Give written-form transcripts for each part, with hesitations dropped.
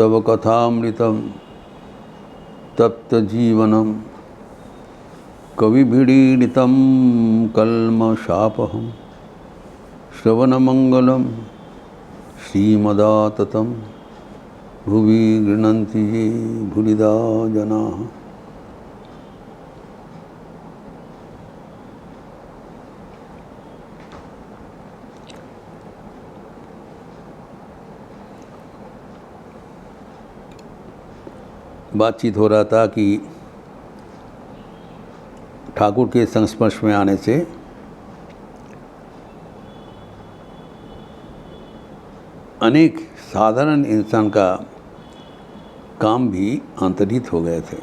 तव कथामृतं तप्तजीवनं कविभिरीडितं कल्मषापहं श्रवणमंगलं श्रीमदाततं भुवि गृह्णन्ति ये भूरिदा जनाः। बातचीत हो रहा था कि ठाकुर के संस्पर्श में आने से अनेक साधारण इंसान का काम भी अंतर्हित हो गए थे।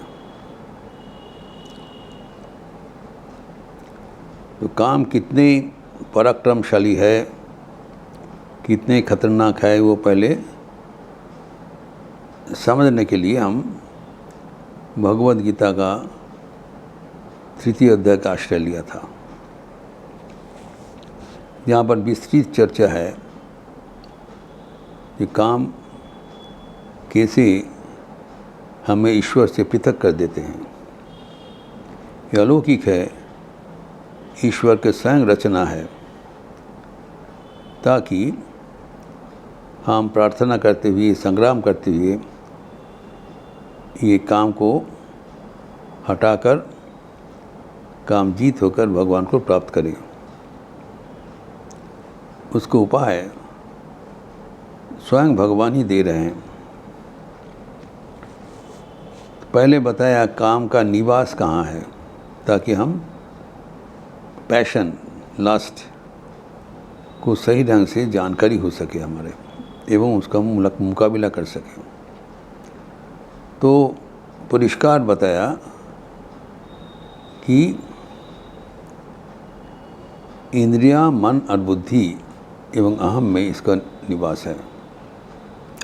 तो काम कितने पराक्रमशाली है, कितने खतरनाक है, वो पहले समझने के लिए हम भगवद गीता का 3 अध्याय का आश्रय लिया था, यहाँ पर विस्तृत चर्चा है कि काम कैसे हमें ईश्वर से पृथक कर देते हैं। यह अलौकिक है, ईश्वर के स्वयं रचना है, ताकि हम प्रार्थना करते हुए, संग्राम करते हुए ये काम को हटाकर काम जीत होकर भगवान को प्राप्त करें। उसको उपाय स्वयं भगवान ही दे रहे हैं। पहले बताया काम का निवास कहाँ है, ताकि हम पैशन, लस्ट को सही ढंग से जानकारी हो सके हमारे, एवं उसका मुकाबला कर सकें। तो परिष्कार बताया कि इंद्रियां, मन और बुद्धि एवं अहम में इसका निवास है।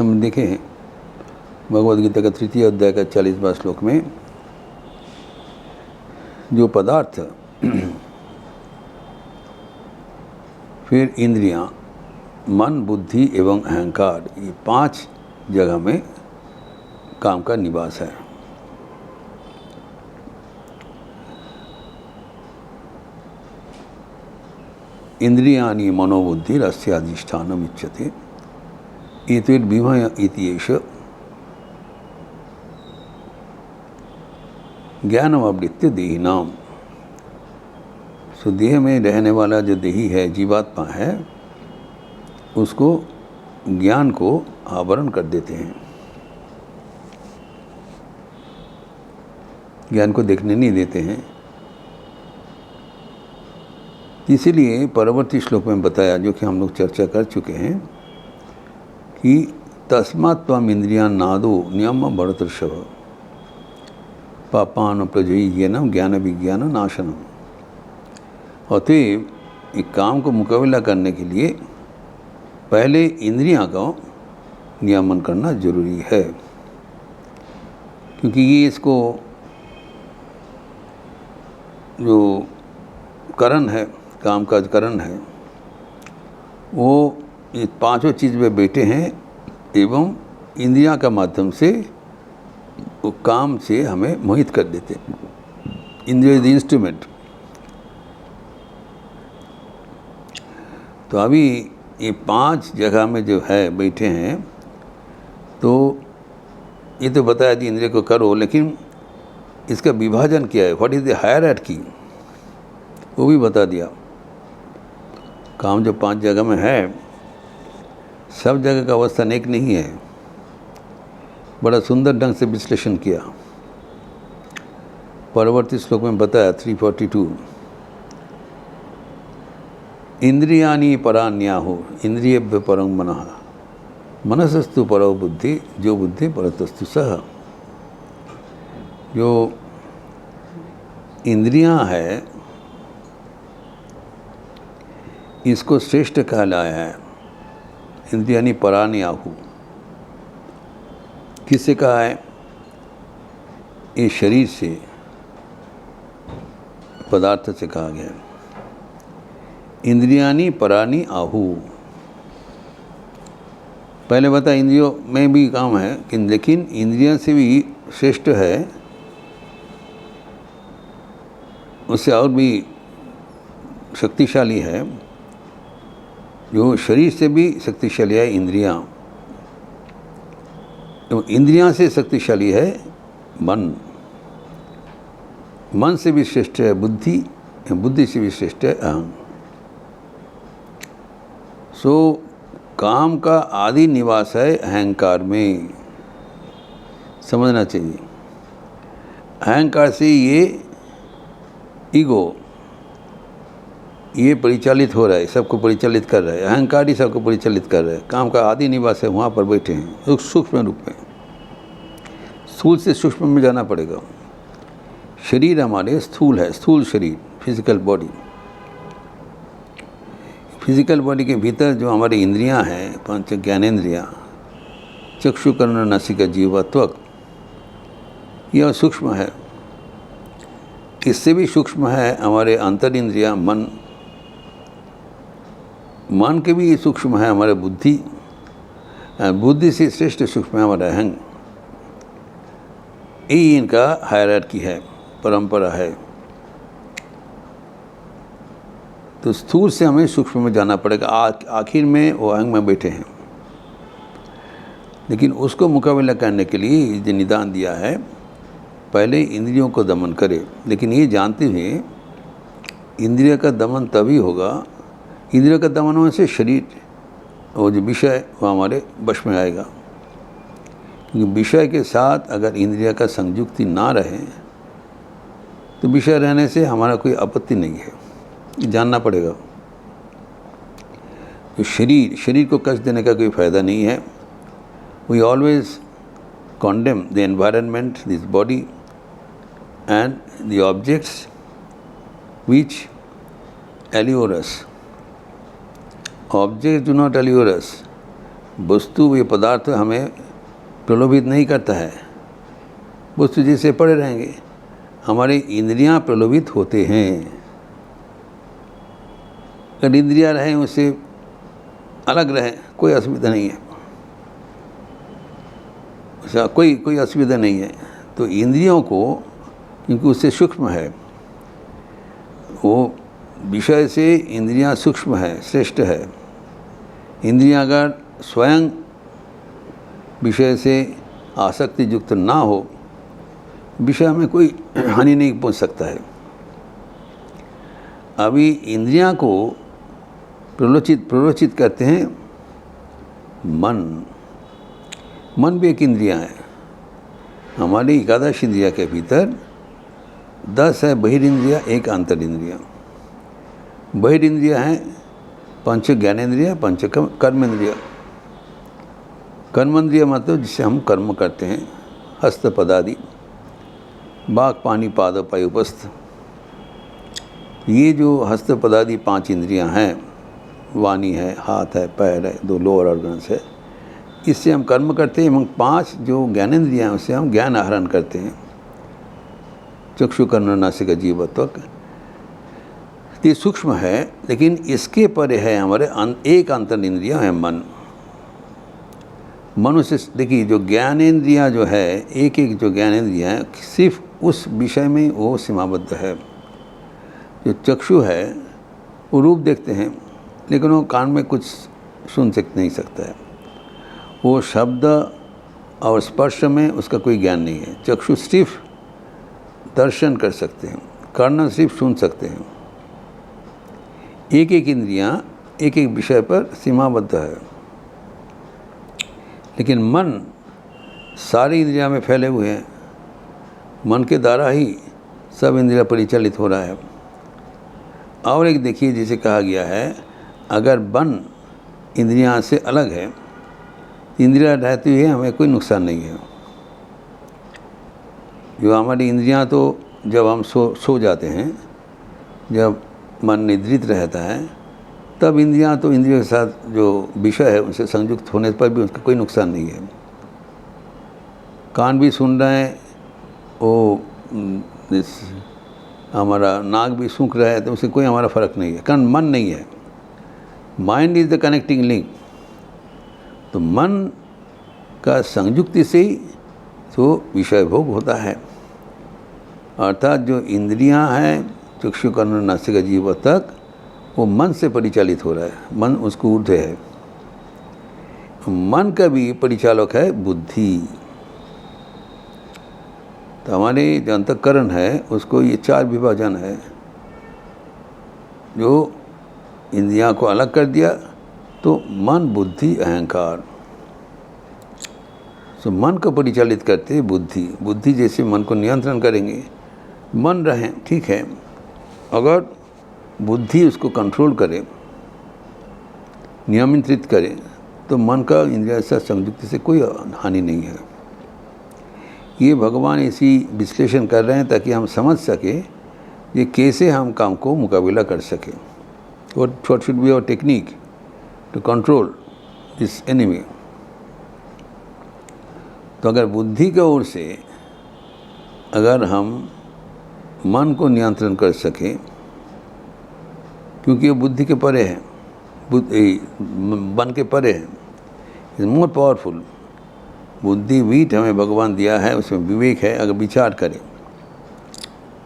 हम देखें भगवद गीता का 3 अध्याय का 40वां श्लोक में जो पदार्थ फिर इंद्रियां, मन, बुद्धि एवं अहंकार, ये 5 जगह में काम का निवास है। इंद्रियाणि मनोबुद्धि रस्याधिष्ठानम् उच्यते एतद्विमय इति एष ज्ञानमवृत्य देहिनाम। सो देह में रहने वाला जो देही है, जीवात्मा है, उसको ज्ञान को आवरण कर देते हैं, ज्ञान को देखने नहीं देते हैं। इसीलिए परवर्ती श्लोक में बताया, जो कि हम लोग चर्चा कर चुके हैं, कि तस्मात् त्वम् इंद्रियान् नादो नियम भरतर्षभ पापान प्रजय्यनम ज्ञान विज्ञान नाशनम। अतएव एक काम को मुकाबला करने के लिए पहले इंद्रियां का नियमन करना जरूरी है, क्योंकि ये इसको जो करण है, काम काज करण है, वो ये 5 चीज़ में बैठे हैं, एवं इंद्रियां का माध्यम से वो काम से हमें मोहित कर देते हैं। इंद्रिय द इंस्ट्रूमेंट। तो अभी ये 5 जगह में जो है बैठे हैं, तो ये तो बताया कि इंद्रिय को करो, लेकिन इसका विभाजन क्या है, व्हाट इज़ द हायरार्की, वो भी बता दिया। काम जो 5 जगह में है, सब जगह का अवस्थान एक नहीं है, बड़ा सुंदर ढंग से विश्लेषण किया। परवर्ती श्लोक में बताया 342, इंद्रियाणि परान्याहो इंद्रियेभ्यो परं मनः मनसस्तु परो बुद्धि जो बुद्धि परतस्तु सः। जो इंद्रियां है, इसको श्रेष्ठ कहलाया है। इंद्रियाणि परान्याहु किससे कहा है? इस शरीर से, पदार्थ से कहा गया है। इंद्रियाणि परानि आहु, पहले बता इंद्रियों में भी काम है कि लेकिन इंद्रियों से भी श्रेष्ठ है, उससे और भी शक्तिशाली है, जो शरीर से भी शक्तिशाली है इंद्रियां। तो इंद्रियां से शक्तिशाली है मन, मन से भी श्रेष्ठ है बुद्धि, बुद्धि से भी श्रेष्ठ है अहं। सो काम का आदि निवास है अहंकार में, समझना चाहिए। अहंकार से ये ईगो ये परिचालित हो रहा है, सबको परिचालित कर रहा है, अहंकार ही सबको परिचालित कर रहा है। काम का आदि निवास है, वहाँ पर बैठे हैं सूक्ष्म रूप में। स्थूल से सूक्ष्म में जाना पड़ेगा। शरीर हमारे स्थूल है, स्थूल शरीर, फिजिकल बॉडी। फिजिकल बॉडी के भीतर जो हमारी इंद्रियां हैं, पंच ज्ञानेंद्रियां, चक्षु कर्ण नासिका जीवा त्वक, यह सूक्ष्म है। इससे भी सूक्ष्म है हमारे अंतर इंद्रियां, मन, मन के भी सूक्ष्म है हमारे बुद्धि, बुद्धि से श्रेष्ठ सूक्ष्म है हमारा अहंग। यही इनका हायरार्की है, परंपरा है। तो स्थूल से हमें सूक्ष्म में जाना पड़ेगा। आखिर में वो अहंग में बैठे हैं, लेकिन उसको मुकाबला करने के लिए जो निदान दिया है, पहले इंद्रियों को दमन करे। लेकिन ये जानते हुए इंद्रिय का दमन तभी होगा, इंद्रियों का दमन होने से शरीर, वो जो विषय वो हमारे वश में आएगा। क्योंकि विषय के साथ अगर इंद्रिय का संयुक्ति ना रहे तो विषय रहने से हमारा कोई आपत्ति नहीं है, जानना पड़ेगा। तो शरीर को कष्ट देने का कोई फ़ायदा नहीं है। We always condemn the environment, this body and the objects which allure us. Objects do not allure us. वस्तु, ये पदार्थ हमें प्रलोभित नहीं करता है। वस्तु जैसे पड़े रहेंगे, हमारी इंद्रियां प्रलोभित होते हैं। अगर इंद्रियां रहें उससे अलग रहें, कोई असुविधा नहीं है, कोई असुविधा नहीं है। तो इंद्रियों को, क्योंकि उससे सूक्ष्म है, वो विषय से इंद्रियां सूक्ष्म है, श्रेष्ठ है। इंद्रियां अगर स्वयं विषय से आसक्ति युक्त ना हो, विषय में कोई हानि नहीं पहुंच सकता है। अभी इंद्रियां को प्ररोचित करते हैं मन भी एक इंद्रियां है। हमारी एकादश इंद्रिया के भीतर 10 है बहिरिंद्रिया, 1 अंतर इंद्रिया। बहिरिंद्रिया हैं पंच ज्ञानेंद्रिया, पंच कर्मेंद्रिया। कर्मेंद्रिया मतलब जिससे हम कर्म करते हैं, हस्त पदादि, बाक पानी पाद पायुपस्थ। ये जो हस्त पदादि 5 इंद्रियां हैं, वाणी है, हाथ है, पैर है, 2 लोअर ऑर्गन्स है, इससे हम कर्म करते हैं। एवं 5 जो ज्ञानेंद्रियां हैं उससे हम ज्ञान आहरण करते हैं, चक्षु कर्ण नासिका जीवा त्वक। ये सूक्ष्म है, लेकिन इसके परे है हमारे एक अंतर इंद्रिया है मन। मनुष्य देखिए, जो ज्ञानेंद्रियां जो है, एक जो ज्ञानेंद्रियां हैं, सिर्फ उस विषय में वो सीमाबद्ध है। जो चक्षु है वो रूप देखते हैं, लेकिन वो कान में कुछ सुन नहीं सकता है। वो शब्द और स्पर्श में उसका कोई ज्ञान नहीं है। चक्षु सिर्फ दर्शन कर सकते हैं, कर्ण सिर्फ सुन सकते हैं। एक इंद्रियां एक विषय पर सीमाबद्ध है। लेकिन मन सारी इंद्रियां में फैले हुए हैं। मन के द्वारा ही सब इंद्रियां परिचालित हो रहा है। और एक देखिए, जिसे कहा गया है, अगर मन इंद्रियां से अलग है, इंद्रियां रहती हुई हमें कोई नुकसान नहीं है। जो हमारी इंद्रियां तो जब हम सो जाते हैं, जब मन निद्रित रहता है, तब इंद्रियां तो इंद्रियों के साथ जो विषय है उनसे संयुक्त होने पर भी उसका कोई नुकसान नहीं है। कान भी सुन रहे हैं, वो हमारा नाक भी सूंघ रहा है, तो उससे कोई हमारा फ़र्क नहीं है, कारण मन नहीं है। Mind is the connecting link. तो मन का संयुक्ति से ही तो विषय भोग होता है। अर्थात जो इंद्रियां हैं चक्षु कर्ण नासिका जीव तक, वो मन से परिचालित हो रहा है, मन उसको ऊर्ध्व है। मन का भी परिचालक है बुद्धि। तो हमारे जो अंतःकरण है उसको ये 4 विभाजन है, जो इंद्रियां को अलग कर दिया तो मन बुद्धि अहंकार। तो मन को परिचालित करते बुद्धि, बुद्धि जैसे मन को नियंत्रण करेंगे, मन रहे ठीक है, अगर बुद्धि उसको कंट्रोल करे, नियंत्रित करे, तो मन का इंद्रिय से संयुक्ति से कोई हानि नहीं है। ये भगवान इसी विश्लेषण कर रहे हैं ताकि हम समझ सके ये कैसे हम काम को मुकाबला कर सकें। What should be our technique to control this enemy? तो अगर बुद्धि की ओर से अगर हम मन को नियंत्रण कर सकें, क्योंकि ये बुद्धि के परे है, मन के परे है, इज मोर पावरफुल। बुद्धि वीट हमें भगवान दिया है, उसमें विवेक है। अगर विचार करें,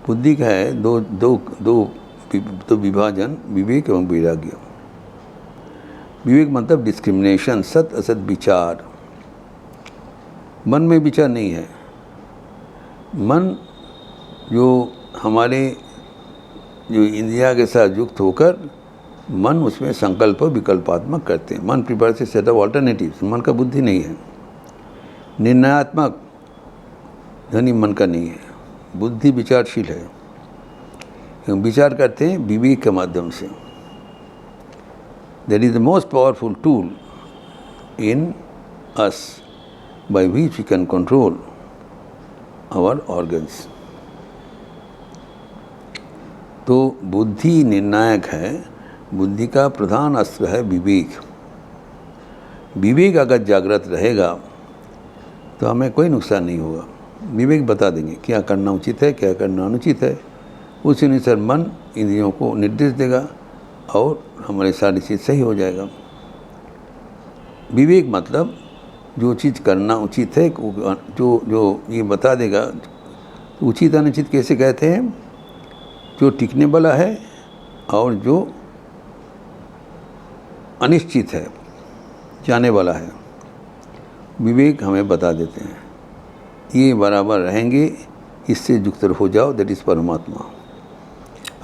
बुद्धि का है दो विभाजन, विवेक एवं वैराग्य। विवेक मतलब डिस्क्रिमिनेशन, सत असत विचार। मन में विचार नहीं है। मन जो हमारे जो इंद्रिया के साथ युक्त होकर मन उसमें संकल्प विकल्पात्मक करते हैं। मन प्रिपेयर से सेट ऑफ ऑल्टरनेटिव्स। मन का बुद्धि नहीं है। निर्णयात्मक धनी मन का नहीं है। बुद्धि विचारशील है, विचार करते हैं विवेक के माध्यम से। That is the most powerful tool in us by which we can control our organs. तो बुद्धि निर्णायक है। बुद्धि का प्रधान अस्त्र है विवेक। विवेक अगर जागृत रहेगा तो हमें कोई नुकसान नहीं होगा। विवेक बता देंगे क्या करना उचित है, क्या करना अनुचित है। उस अनुसार मन इंद्रियों को निर्देश देगा और हमारी सारी चीज़ सही हो जाएगा। विवेक मतलब जो चीज़ करना उचित है, जो ये बता देगा। उचित अनुचित कैसे कहते हैं? जो टिकने वाला है और जो अनिश्चित है, जाने वाला है, विवेक हमें बता देते हैं। ये बराबर रहेंगे, इससे युक्त हो जाओ, दैट इज़ परमात्मा।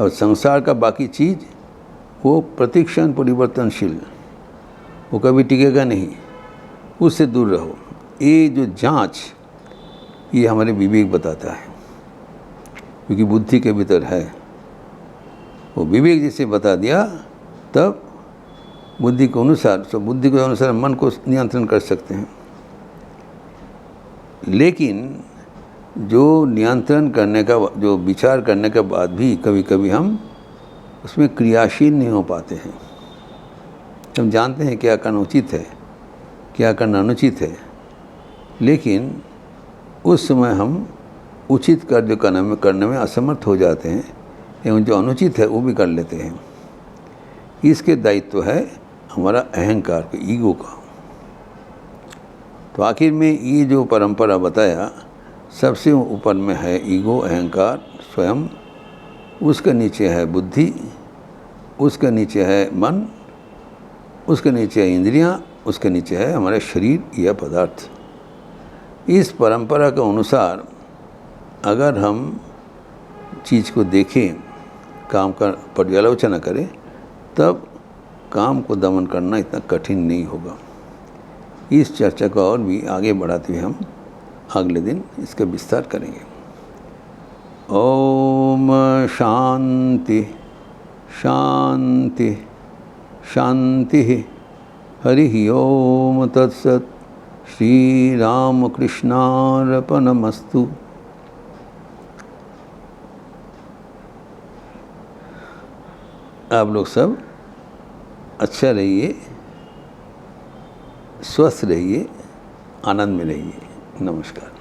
और संसार का बाकी चीज़ वो प्रतिक्षण परिवर्तनशील, वो कभी टिकेगा नहीं, उससे दूर रहो। ये जो जांच, ये हमारे विवेक बताता है, क्योंकि बुद्धि के भीतर है। वो विवेक जिसे बता दिया, तब बुद्धि के अनुसार मन को नियंत्रण कर सकते हैं। लेकिन जो नियंत्रण करने का, जो विचार करने के बाद भी कभी कभी हम उसमें क्रियाशील नहीं हो पाते हैं। हम जानते हैं क्या करना उचित है, क्या करना अनुचित है, लेकिन उस समय हम उचित कार्य करने में असमर्थ हो जाते हैं, एवं जो अनुचित है वो भी कर लेते हैं। इसके दायित्व है हमारा अहंकार का, ईगो का। तो आखिर में ये जो परंपरा बताया, सबसे ऊपर में है ईगो, अहंकार स्वयं, उसके नीचे है बुद्धि, उसके नीचे है मन, उसके नीचे है इंद्रियां, उसके नीचे है हमारे शरीर या पदार्थ। इस परंपरा के अनुसार अगर हम चीज़ को देखें, काम का पर्यालोचना करें, तब काम को दमन करना इतना कठिन नहीं होगा। इस चर्चा को और भी आगे बढ़ाते हुए हम अगले दिन इसका विस्तार करेंगे। ओम शांति शांति शांति। हरि ओम तत्सत। श्री राम कृष्णार्पणमस्तु। आप लोग सब अच्छा रहिए, स्वस्थ रहिए, आनंद में रहिए। नमस्कार।